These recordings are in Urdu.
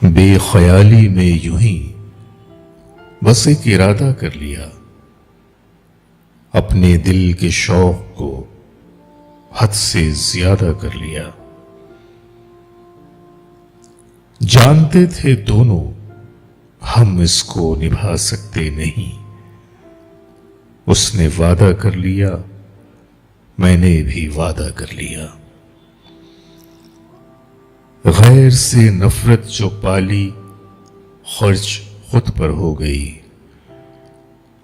بے خیالی میں یوں ہی بس ایک ارادہ کر لیا، اپنے دل کے شوق کو حد سے زیادہ کر لیا۔ جانتے تھے دونوں ہم اس کو نبھا سکتے نہیں، اس نے وعدہ کر لیا، میں نے بھی وعدہ کر لیا۔ غیر سے نفرت جو پالی خرچ خود پر ہو گئی،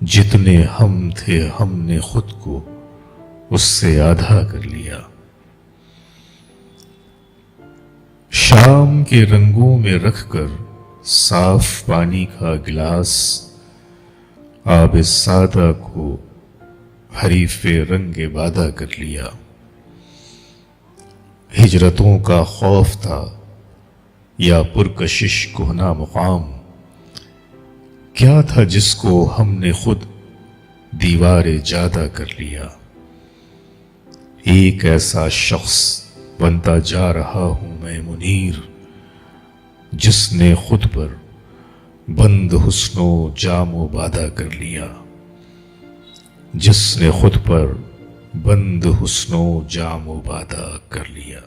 جتنے ہم تھے ہم نے خود کو اس سے آدھا کر لیا۔ شام کے رنگوں میں رکھ کر صاف پانی کا گلاس، آب سادہ کو حریف رنگ بادہ کر لیا۔ ہجرتوں کا خوف تھا یا پرکشش کہنا مقام، کیا تھا جس کو ہم نے خود دیوار جادہ کر لیا۔ ایک ایسا شخص بنتا جا رہا ہوں میں منیر، جس نے خود پر بند حسن و جام و بادہ کر لیا، جس نے خود پر بند حسن و جام و بادہ کر لیا۔